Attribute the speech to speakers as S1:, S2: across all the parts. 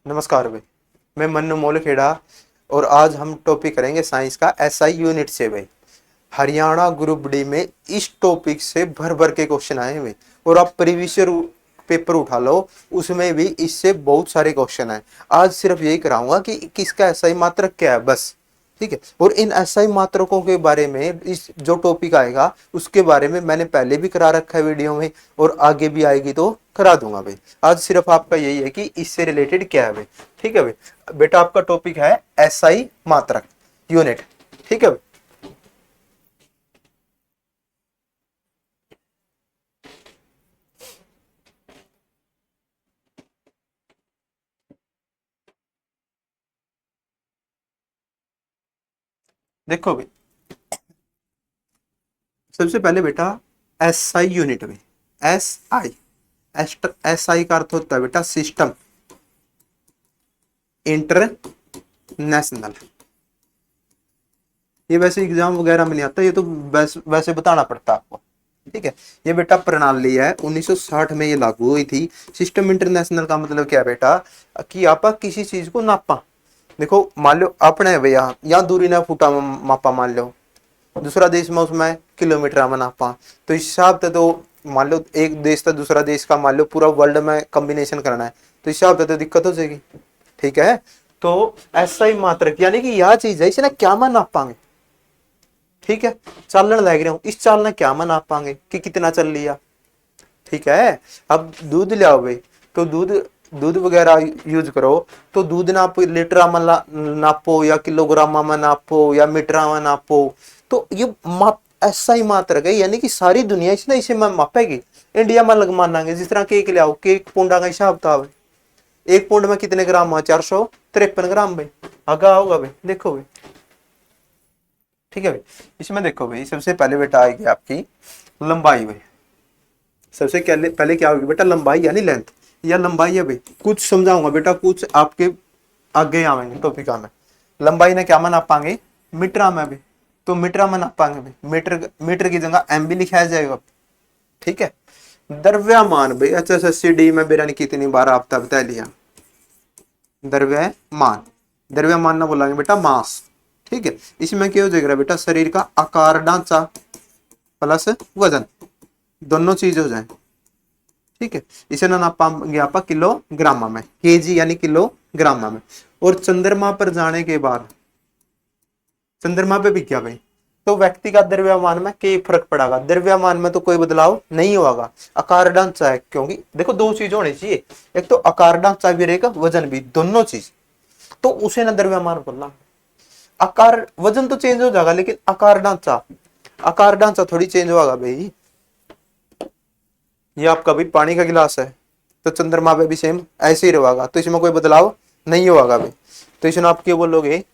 S1: नमस्कार भाई। मैं मन्नू मोलखेड़ा और आज हम टॉपिक करेंगे साइंस का एसआई यूनिट से भाई। हरियाणा ग्रुप डी में इस टॉपिक से भर भर के क्वेश्चन आए हुए और आप प्रीवियस ईयर पेपर उठा लो, उसमें भी इससे बहुत सारे क्वेश्चन आए। आज सिर्फ यही कराऊंगा कि किसका एसआई मात्रक क्या है बस। ठीक है, और इन एसआई मात्रकों के बारे में इस जो टॉपिक आएगा उसके बारे में मैंने पहले भी करा रखा है वीडियो में और आगे भी आएगी तो करा दूंगा भाई। आज सिर्फ आपका यही है कि इससे रिलेटेड क्या है भाई। ठीक है भाई, बेटा आपका टॉपिक है एसआई मात्रक यूनिट। ठीक है भाई। देखो भाई, सबसे पहले बेटा एसआई यूनिट में एस आई एस आई का अर्थ होता है बेटा सिस्टम इंटरनेशनल। ये वैसे एग्जाम वगैरह में नहीं आता, ये तो वैसे बताना पड़ता है आपको। ठीक है, ये बेटा प्रणाली है 1960 में ये लागू हुई थी। सिस्टम इंटरनेशनल का मतलब क्या है बेटा, कि आप किसी चीज को नापा। देखो मान लो अपने भैया यहाँ दूरी ना फुटा में मापा, मान लो दूसरा देश में उसमें किलोमीटर में नापा। तो इस हिसाब से तो मान लो एक देश से दूसरा देश का मान लो पूरा वर्ल्ड में कॉम्बिनेशन करना है, तो इस हिसाब से तो दिक्कत हो जाएगी। ठीक है, तो ऐसा ही मात्रक यानी कि यह चीज है, इसे ना क्या में नापांगे। ठीक है, चालन लग रहा हूं, इस चाल ने क्या में नापांगे कि कितना चल लिया। ठीक है, अब दूध ले आओ भाई, तो दूध दूध वगैरह यूज करो, तो दूध नापो लीटर में नापो या किलोग्राम में नापो या मीटर में नापो। तो ये माप ऐसा ही मात्रक है, यानी कि सारी दुनिया इसने इसे मापेगी। इंडिया में लग मानांगे, जिस तरह केक ले आओ, केक पोंडा का हिसाब था भाई। एक पोंड में कितने ग्राम है, 453 ग्राम भाई। आगा होगा भाई, देखो भाई। ठीक है भाई, इसमें देखो भाई सबसे पहले बेटा आएगी आपकी लंबाई भाई। सबसे पहले क्या होगी बेटा, लंबाई यानी लेंथ या लंबाई है भाई। कुछ समझाऊंगा बेटा, कुछ आपके आगे आवेंगे टॉपिक में। लंबाई ने क्या में नापांगे, मीटर में भी, तो मीटर में नापांगे भाई। मीटर की जगह एम भी लिखाया जाएगा। ठीक है, द्रव्यमान भाई, अच्छा अच्छा सी डी में बेरा ने कितनी बार आपका बता लिया। द्रव्यमान, द्रव्यमान ना बोलेंगे बेटा मास। ठीक है, इसमें क्या हो जाएगा बेटा, शरीर का आकार ढांचा प्लस वजन, दोनों चीज हो जाए। ठीक है, इसे ना नापाएंगे आप किलोग्राम में, केजी यानी किलोग्राम में। और चंद्रमा पर जाने के बाद चंद्रमा पे भी क्या भाई, तो व्यक्ति का द्रव्यमान में क्या फर्क पड़ेगा, द्रव्यमान में तो कोई बदलाव नहीं होगा। आकार ढांचा है, क्योंकि देखो दो चीज होनी चाहिए, एक तो आकार ढांचा भी रहेगा, वजन भी, दोनों चीज। तो उसे ना द्रव्यमान बोलना। आकार वजन तो चेंज हो जाएगा, लेकिन आकार ढांचा थोड़ी चेंज होगा भाई। ये आपका भी पानी का गिलास है, तो चंद्रमा पे भी सेम ऐसे ही रहेगा, तो इसमें कोई बदलाव नहीं होगा भाई। तो इसमें आप क्या बोलोगे,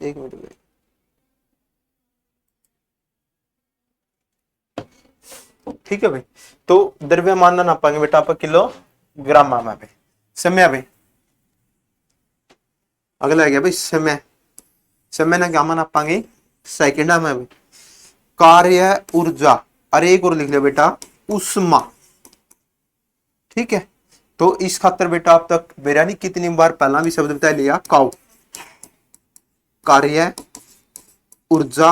S1: एक मिनट भाई। ठीक है भाई, तो द्रव्यमान ना नापाएंगे बेटा आप किलोग्राम में भाई। समय भाई, अगला आ गया भाई समय। समय ना क्या में नापाएंगे, सेकंड में भाई। कार्य ऊर्जा, अरे एक और लिख लिया बेटा, उष्मा। ठीक है, तो इस खातर बेटा आप तक बेरानी कितनी बार पहला भी शब्द बता लिया, काउ। कार्य ऊर्जा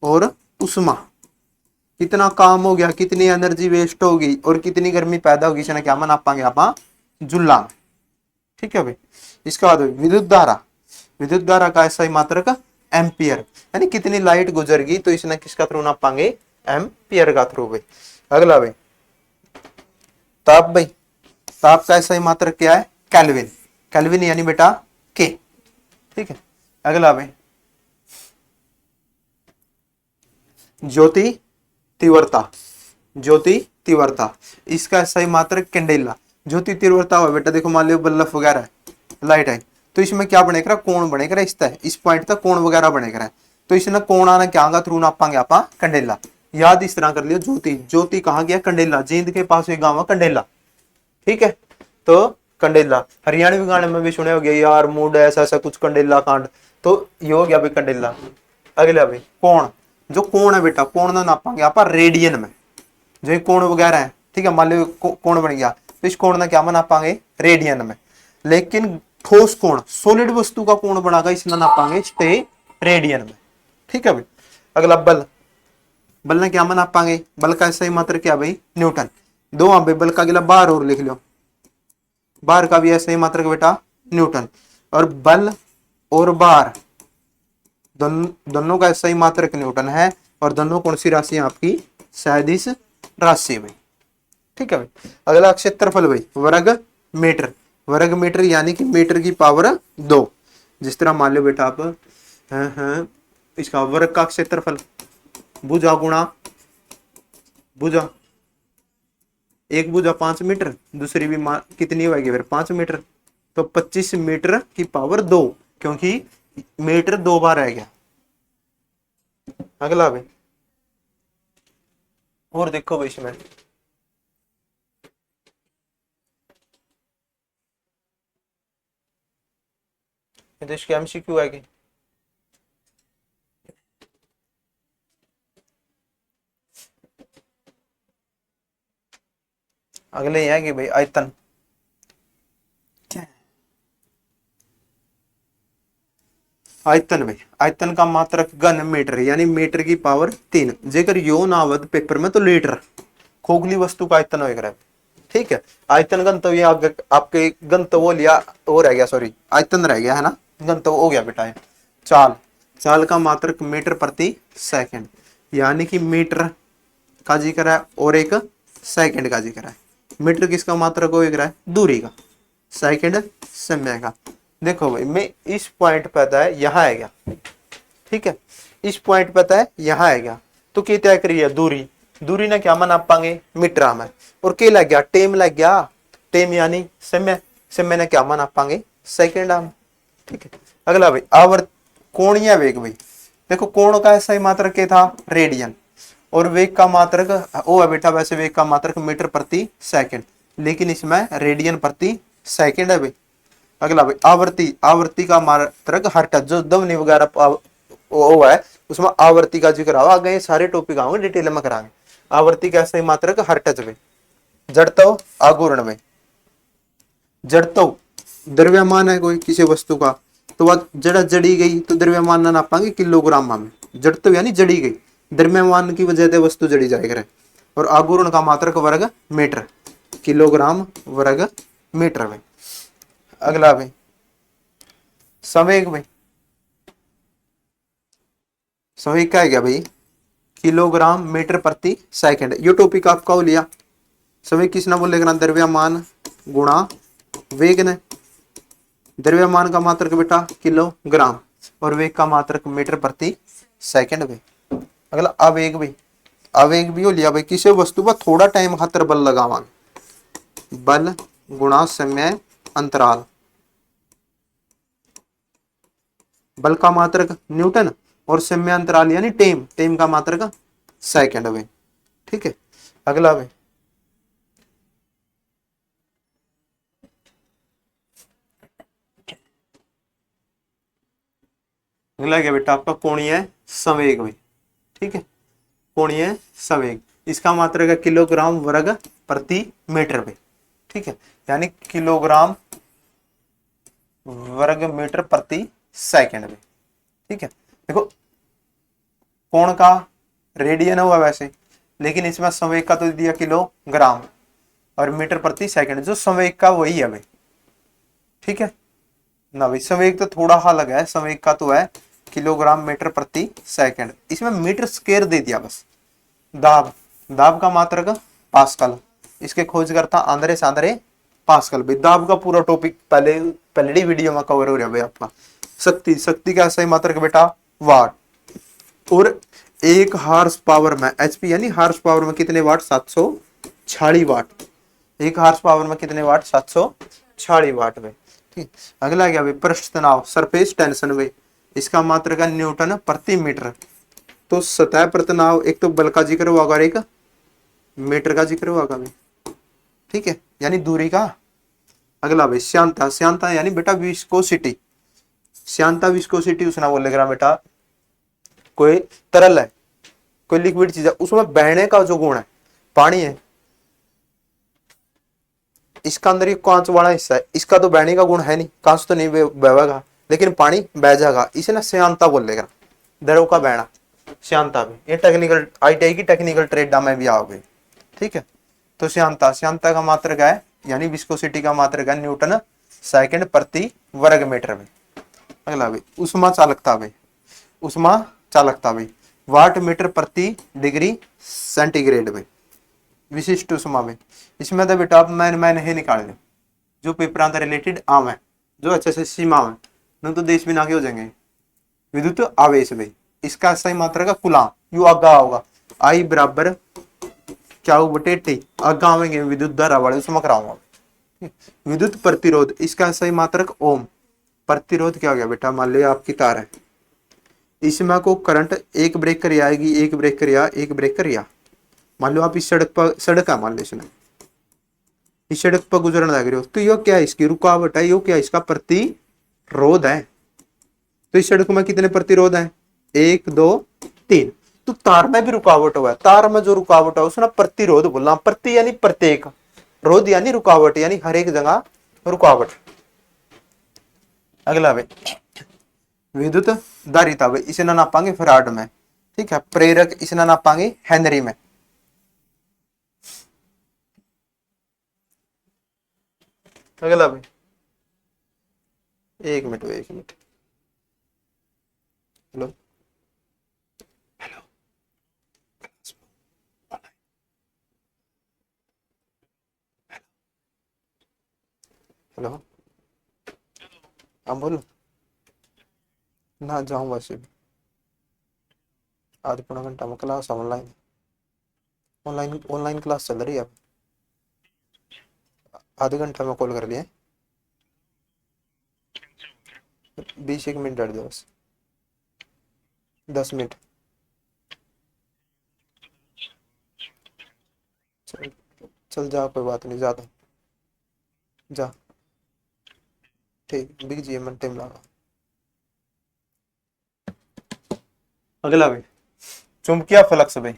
S1: और उष्मा, कितना काम हो गया, कितनी एनर्जी वेस्ट होगी और कितनी गर्मी पैदा होगी, इसे क्या नापांगे आप, जूल। ठीक है भाई, इसके बाद विद्युत धारा का ऐसा ही मात्रक एम्पियर, यानी कितनी लाइट गुजरगी, तो इसने किसका थ्रू नापांगे, एम्पियर का थ्रू भाई। अगला भाई ताप भाई, ताप का ऐसा ही मात्रक क्या है, केल्विन। केल्विन यानी बेटा के। ठीक है, अगला भाई ज्योति तीव्रता। ज्योति तीव्रता, इसका सही मात्रक कैंडेला। ज्योति तीव्रता हो बेटा, देखो मान लो बल्ब वगैरह है, लाइट है, तो इसमें क्या बनेगा, कोण बनेगा, इस पॉइंट तक कोण वगैरह बनेगा। तो इसने कोण आना क्या आगा, थ्रू नापांगे आप कंडेला। याद इस तरह कर लियो, ज्योति, ज्योति कहाँ गया, कंडेला, जींद के पास एक गाँव है कंडेला। ठीक है, तो कंडेला हरियाणवी गाने में भी सुने हो गया, यार मूड ऐसा ऐसा कुछ कंडेला कांड, तो ये हो गया भाई कंडेला। अगला भाई कोण, जो कोण है बेटा, कोण ना नापांगे आप रेडियन में। जो ये कोण वगैरह है, ठीक है, मान लो कोण बन गया तो इस कोण ना क्या नापांगे, रेडियन में। लेकिन ठोस कोण, सॉलिड वस्तु का कोण बनागा इसमें नापांगे रेडियन में, ठीक है भाई। अगला बल, बल ने क्या नापांगे, बल का सही मात्रक क्या भाई, न्यूटन। दो भाई बल का अगला बार और लिख लो, बार का भी ऐसा ही मात्रक बेटा न्यूटन। और बल और बार दोनों का ऐसा ही मात्रक न्यूटन है। और दोनों कौन सी राशि है आपकी, सदिश राशि में, ठीक है भाई। अगला क्षेत्रफल भाई, वर्ग मीटर, वर्ग मीटर यानी कि मीटर की पावर 2। जिस तरह मान लो बेटा आप इसका वर्ग का क्षेत्रफल, भुजा गुणा भुजा, एक भुजा 5 मीटर, दूसरी भी कितनी होगी फिर 5 मीटर, तो 25 मीटर की पावर 2, क्योंकि मीटर 2 बार रह गया। अगला भाई और देखो भाई इसमें इसके एमसीक्यू है कि अगले ये है कि भाई आयतन, आयतन भाई, आयतन का मात्रक घन मीटर यानी मीटर की पावर 3। जेकर यो ना आवत पेपर में तो लीटर, खोखली वस्तु का आयतन होगा, ठीक है। आयतन घनत्व ये आपके घनत्व वो लिया, वो रह गया, सॉरी आयतन रह गया है ना, घनत्व हो गया बेटा। चाल, चाल का मात्रक मीटर प्रति सेकंड, यानी कि मीटर का जिक्र है और एक सेकंड का जिक्र है। मीटर किसका मात्रक हो है, दूरी का, सेकंड समय का। देखो भाई मैं इस पॉइंट पे था यहाँ आएगा, ठीक है, इस पॉइंट पे था यहाँ आएगा, तो क्या तय करिए, दूरी, दूरी ना क्या माना पाएंगे मीटर में, और क्या लग गया, टेम लग गया, टेम यानी समय, समय ने क्या माना पाएंगे सेकंड में, ठीक है। अगला भाई आवर्त, कोणीय वेग भाई, देखो कोण का ऐसा ही मात्रक क्या था, रेडियन, और वेग का मात्रक वो है बेटा, वैसे वेग का मात्रक मीटर प्रति सेकंड, लेकिन इसमें रेडियन प्रति सेकंड है भाई। अगला भाई आवृत्ति, आवृत्ति का मात्रक हर्ट्ज, जो ध्वनि वगैरह वो है उसमें आवृत्ति का जिक्र आओ, आगे सारे टॉपिक आऊंगे डिटेल में कराएंगे। आवृत्ति का ऐसा ही मात्रक हर्ट्ज में। जड़त्व, आघूर्ण में, जड़त्व द्रव्यमान है कोई किसी वस्तु का, तो वह जड़ जड़ी गई तो द्रव्यमान ना नापाएंगे किलोग्राम में, जड़त्व यानी जड़ी गई, द्रव्यमान की वजह से वस्तु जड़ी जाएगा। और आघूर्ण का मात्रक वर्ग मीटर, किलोग्राम वर्ग मीटर में। अगला भाई संवेग भाई, संवेग क्या है क्या भाई, किलोग्राम मीटर प्रति सेकंड। ये टॉपिक आपका हो लिया। संवेग किसने बोलेगा, द्रव्यमान गुणा वेग ने, द्रव्यमान का मात्रक बेटा किलोग्राम और वेग का मात्रक मीटर प्रति सेकंड भाई। अगला आवेग भाई, आवेग भी हो लिया भाई, किसी वस्तु पर थोड़ा टाइम खातर बल लगावांगे, बल गुणा समय अंतराल, बल का मात्रक न्यूटन और समय अंतराल यानी टेम, टेम का मात्रक सेकंड में, ठीक है। अगला में अगला क्या बेटा आपका कोणीय संवेग में, ठीक है, कोणीय संवेग, इसका मात्रक है किलोग्राम वर्ग प्रति मीटर में, ठीक है, यानी किलोग्राम वर्ग मीटर प्रति सेकंड में, ठीक है। देखो कोण का रेडियन हुआ वैसे, लेकिन इसमें संवेग का तो दिया किलोग्राम और मीटर प्रति सेकंड, जो संवेग का वही है भाई, ठीक है ना भाई। संवेग तो थोड़ा सा लगा है, संवेग का तो है किलोग्राम मीटर प्रति सेकंड, इसमें मीटर स्क्वायर दे दिया बस। दाब, दाब का मात्रक पास्कल, इसके खोज करता आंद्रे सांद्रे पास्कल भाई। दाब का पूरा टॉपिक पहले वीडियो में कवर हो रहा है भाई आपका। शक्ति, शक्ति का सही मात्रक बेटा वाट, और एक हार्स पावर में एचपी यानी हार्स पावर में कितने वाट, 746 वाट, एक हार्स पावर में कितने वाट, 746 वाट में, ठीक। अगला क्या भाई पृष्ठ तनाव, सरफेस टेंशन में, इसका मात्रक है न्यूटन प्रति मीटर। तो सतह पर तनाव, एक तो बल का जिक्र हुआ और एक मीटर का जिक्र हुआ भाई, ठीक है, यानी दूरी का। अगला भाई श्यानता, श्यानता यानी बेटा विस्कोसिटी, श्यानता विस्कोसिटी उसने बोलेगा बेटा कोई तरल है, कोई लिक्विड चीज है, उसमें बहने का जो गुण है, पानी है, इसका अंदर ये कांच वाला हिस्सा है, इसका तो बहने का गुण है नहीं, कांच तो नहीं बहेगा, लेकिन पानी बह जाएगा, इसे ना श्यांता बोलेगा, द्रव का बहना, श्यांता भी, ये टेक्निकल आईटीआई की टेक्निकल ट्रेडा में भी आओगे, ठीक है। तो श्यांता, श्यांता का मात्रक है, यानी विस्कोसिटी का मात्रक है न्यूटन सेकंड प्रति वर्ग मीटर में। अगला भाई उष्मा चालकता भाई, उष्मा चालकता भाई वाट मीटर प्रति डिग्री सेंटीग्रेड में, विशिष्ट उष्मा में। इसमें तो बेटा आप मैंने ही निकाल लो जो पेपर से रिलेटेड आम है, जो अच्छे से सीमा है, नहीं तो देश भी ना के हो जाएंगे। विद्युत आवेश भाई, इसका सही मात्रा का कुलाम, यू आगा होगा आई बराबर क्या हो बटे टी, आगा आवेंगे विद्युत धारा वाले उसमें कराऊंगा। विद्युत प्रतिरोध, इसका सही मात्रक ओम, प्रतिरोध क्या हो गया बेटा, मान लिया आपकी तार है, इसमें को करंट एक ब्रेक कर आएगी, एक ब्रेक कर एक ब्रेक कर, मान लो आप इस सड़क पर, सड़क है मान लो इसमें, इस सड़क पर गुजरना लग रहे हो, तो यो क्या है, इसकी रुकावट है, यो क्या है, इसका प्रतिरोध है। तो इस सड़क में कितने प्रतिरोध हैं, 1 2 3, तो तार में भी रुकावट हुआ है, तार में जो रुकावट है उसने प्रतिरोध बोलना, प्रति यानी प्रत्येक, रोध यानी रुकावट, यानी हर एक जगह रुकावट। अगला भाई विद्युत धारिता भाई, इसे ना नापांगे फराड में, ठीक है। प्रेरक इसे ना नापांगे हेनरी में। अगला भाई एक मिनट, हेलो हेलो हेलो, हाँ बोलो ना, जाऊँ वैसे भी आध पौना घंटा में class online, online online class चल रही है, अब आधे घंटा में कॉल कर लिए, 20 1 मिनट डर दो बस, 10 मिनट, चल चल जा, कोई बात नहीं, ज्यादा जा, ठीक बिग जी मन टाइम लगा। अगला भाई चुंबकीय फ्लक्स भाई,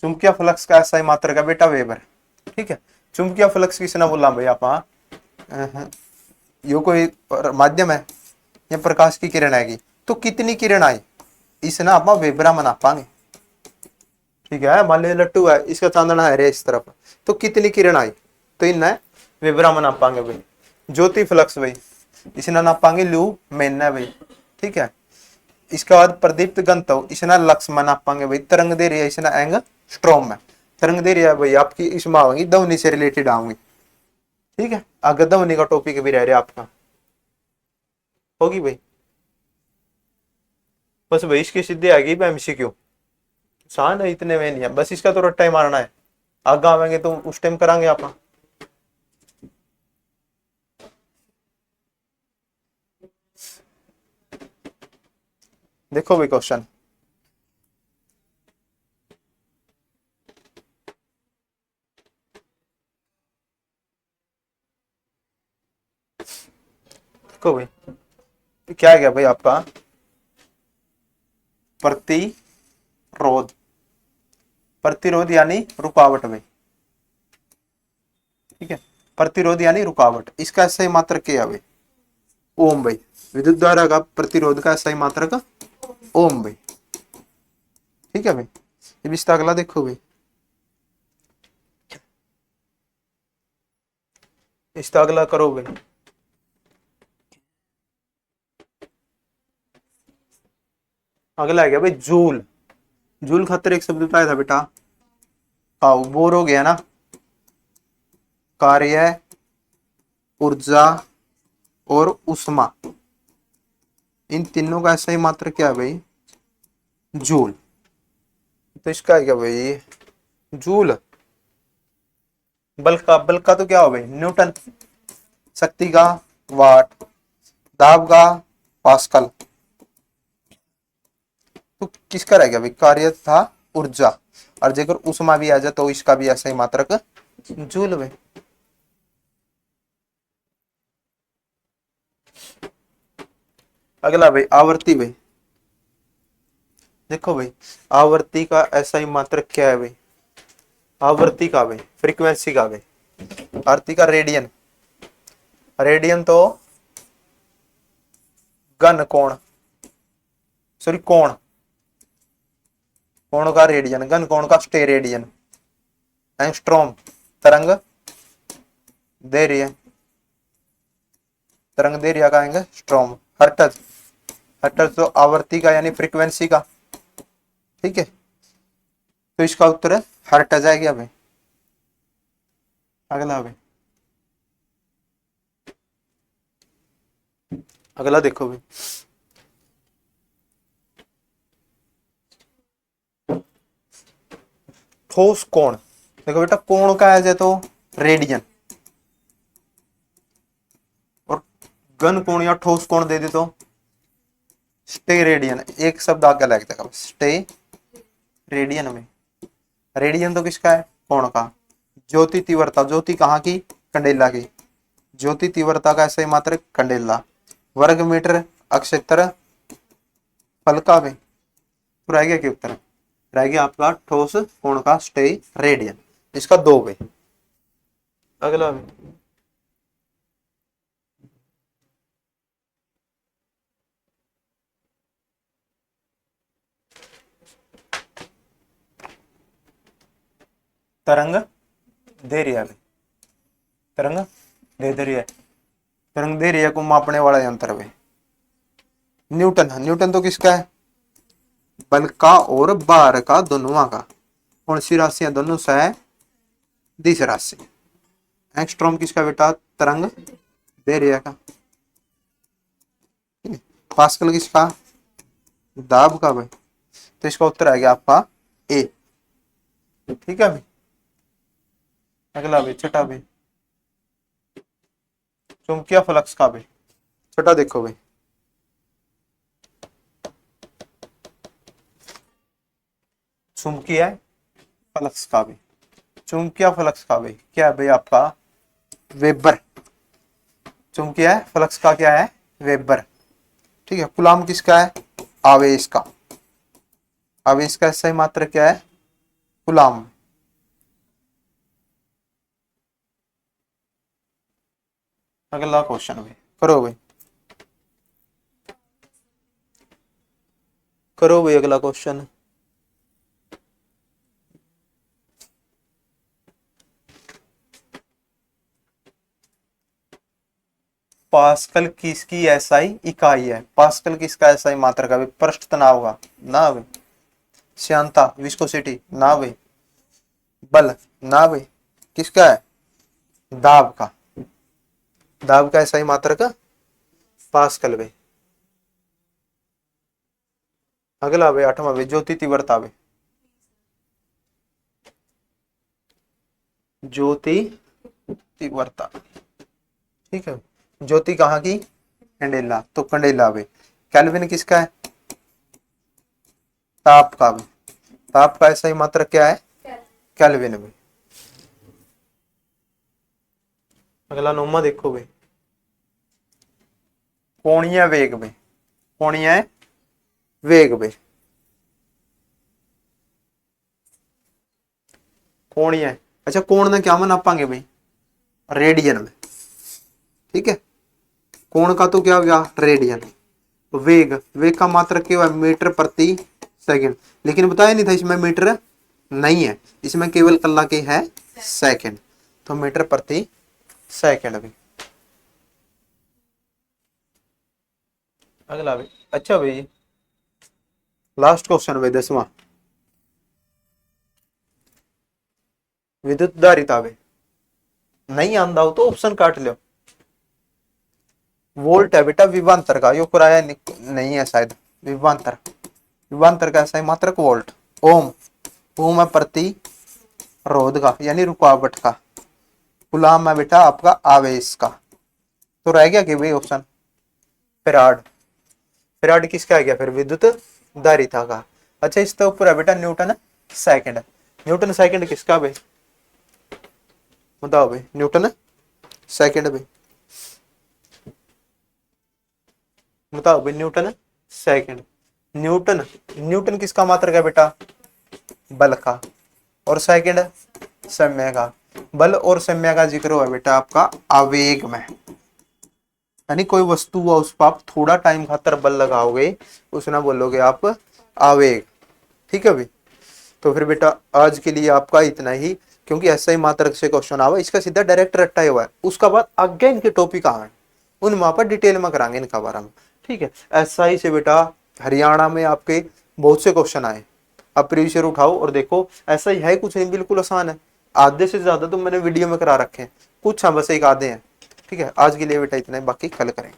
S1: चुंबकीय फ्लक्स का ऐसा ही मात्रक है बेटा वेबर, ठीक है। चुंबकीय फ्लक्स किसने ना बोला भाई आप, यो कोई माध्यम है या प्रकाश की किरण आएगी, तो कितनी किरण आई इस ना आप वेबरा में नापांगे, ठीक है। मान लीजिए लट्टू है, इसका चांदना है रे इस तरफ, तो कितनी किरण आई, तो इन वेबरा में नापांगे भाई। ज्योति फ्लक्स भाई, इसे ना नापांगे लू मेन भाई, ठीक है। इसके बाद प्रदीप्त गंतव, इसे ना लक्ष्य में नापांगे भाई। तरंग दे रही है, इसे ना एंग स्ट्रोम में, तरंग दे रही है भाई आपकी, इसमें आऊंगी ध्वनि से रिलेटेड आऊंगी, ठीक है। अगर ध्वनि का टॉपिक भी रह रहा आपका होगी भाई, बस भाई इसकी सीधी आएगी एमसीक्यू, आसान है, इतने में नहीं है, बस इसका तो रट्टा ही मारना है, आगे आवेंगे तो उस टाइम करांगे आप। देखो भाई क्वेश्चन, देखो भाई क्या है, क्या भाई आपका प्रतिरोध, प्रतिरोध यानी रुकावट भाई, ठीक है। प्रतिरोध यानी रुकावट, इसका सही मात्रक क्या है भाई, ओम भाई। विद्युत धारा का प्रतिरोध का सही मात्रक ओम भाई, ठीक है भाई। ये विस्तार अगला देखो भाई, इसका अगला करो भाई। अगला है क्या भाई, जूल, जूल खातर एक शब्द बताया था बेटा, आओ बोर हो गया ना, कार्य, ऊर्जा और उष्मा, इन तीनों का सही मात्रक क्या है भाई, जूल। तो इसका है क्या भाई, जूल। बल का तो क्या हो भाई, न्यूटन, शक्ति का वाट, दाब का पास्कल, तो किसका रह गया भाई, कार्य था ऊर्जा, और जेकर उष्मा भी आ जाए तो इसका भी ऐसा ही मात्रक जूल भाई। अगला भाई आवर्ती भाई, देखो भाई आवर्ती का ऐसा ही मात्रक क्या है भाई, आवृत्ति का वे, फ्रीक्वेंसी का वे, आवृत्ति का रेडियन, रेडियन तो घन कोण, सॉरी कोण, कोण का रेडियन, घन कोण का स्टेरेडियन, एंगस्ट्रॉम तरंग दैर्घ्य, तरंग दैर्घ्य का एंगस्ट्रॉम, हर्ट्ज, हर्ट्ज तो आवर्ती का यानी फ्रीक्वेंसी का, ठीक है। तो इसका उत्तर है हर्ट्ज आएगा भाई। अगला भाई, अगला देखो भाई, ठोस कोण, देखो बेटा कोण का है तो रेडियन, और घन कोण या ठोस कोण दे दे तो स्टेरेडियन, एक शब्द आगे लग जाएगा स्टे रेडियन में। रेडियन तो किसका है, कोण का। ज्योति तीव्रता, ज्योति कहाँ की, कंडेला की, ज्योति तीव्रता का ऐसे मात्र कंडेला। वर्ग मीटर अक्षेत्र फल का भी, तो रह गया क्या उत्तर, रह गया आपका ठोस कोण का स्टे रेडियन, इसका 2 वे। अगला वे, तरंग दैर्घ्य, तरंग दैर्घ्य, तरंग दैर्घ्य को मापने वाला यंत्र वे न्यूटन। न्यूटन तो किसका है, बल का और भार का दोनों का, कौन सी राशियां, दोनों सदिश राशि। एंगस्ट्रॉम किसका बेटा, तरंग दैर्घ्य का। पास्कल किसका, दाब का भाई। तो इसका उत्तर आ गया आपका ए, ठीक है भाई। अगला भाई छठा भाई, चुंबकीय फ्लक्स का भाई, छठा देखो भाई, चुंबकीय फ्लक्स का भी, चुंबकीय फ्लक्स का भी क्या है भाई आपका, वेबर। चुंबकीय फ्लक्स का क्या है, वेबर, ठीक है। कूलाम किसका है, आवेश का, आवेश का सही मात्रा क्या है, कूलाम। अगला क्वेश्चन भाई करो भाई, करो भाई अगला क्वेश्चन। पास्कल किसकी एसआई इकाई है, पास्कल किसका एसआई मात्रा का, पृष्ठ तनाव का ना भाई, श्यानता विस्कोसिटी ना भाई, बल ना भाई, किसका है, दाब का, दाब का एसआई मात्रा का पास्कल भाई। अगला भाई आठवां भाई, ज्योति तीव्रता भाई, ज्योति तीव्रता, ठीक है। ज्योति कहाँ की, कंडेला, तो कंडेला भाई। केल्विन किसका है, ताप का भी, ताप का ऐसा ही मात्रक क्या है, केल्विन में। अगला नौमा देखो भाई, कोणीय वेग में, कोणीय वेग में, कोणीय, अच्छा कोण ने क्या नापांगे भाई, रेडियन में, ठीक है। कोण का तो क्या हो गया, रेडियन। वेग, वेग का मात्रक क्या है, मीटर प्रति सेकंड, लेकिन बताया नहीं था इसमें मीटर नहीं है, इसमें केवल कल्ला के है सेकंड, तो मीटर प्रति सेकंड भी। अगला भाई, अच्छा भाई लास्ट क्वेश्चन भाई 10वां, विद्युत धारिता भाई, नहीं आंदा हो तो ऑप्शन काट लो। वोल्ट है बेटा विभवांतर का, यो कराया नहीं है शायद, विभवांतर, विभवांतर का ऐसा ही मात्रक वोल्ट। ओम, ओम है प्रति रोध का यानी रुकावट का। कूलाम है बेटा आपका आवेश का। तो रह गया कि भाई ऑप्शन फेराड, फेराड किसका आ गया फिर, विद्युत धारिता का। अच्छा इसके ऊपर है बेटा न्यूटन सेकंड, न्यूटन सेकंड किसका भाई, बताओ भाई, न्यूटन सेकंड भाई, बताओ भाई न्यूटन सेकंड। न्यूटन, न्यूटन किसका मात्रक है बेटा, बल का, और सेकंड सम्य का, बल और सम्य का जिक्र हुआ बेटा आपका आवेग में, यानी कोई वस्तु हुआ उस पर आप थोड़ा टाइम खातर बल लगाओगे, उसे ना बोलोगे आप आवेग। ठीक है भाई, तो फिर बेटा आज के लिए आपका इतना ही, क्योंकि ऐसा ही मात्रक से क्वेश्चन आवा, इसका सीधा डायरेक्ट रट्टा ही हुआ है। उसका बाद आगे इनके टॉपिक आए उन वहां पर डिटेल में कराएंगे इनका बारे में। ठीक है, ऐसा ही से बेटा हरियाणा में आपके बहुत से क्वेश्चन आए, आप प्रीवियस ईयर उठाओ और देखो, ऐसा ही है कुछ नहीं, बिल्कुल आसान है। आधे से ज्यादा तो मैंने वीडियो में करा रखे हैं, कुछ हाँ बस एक आधे हैं। ठीक है, आज के लिए बेटा इतना ही, बाकी कल करेंगे।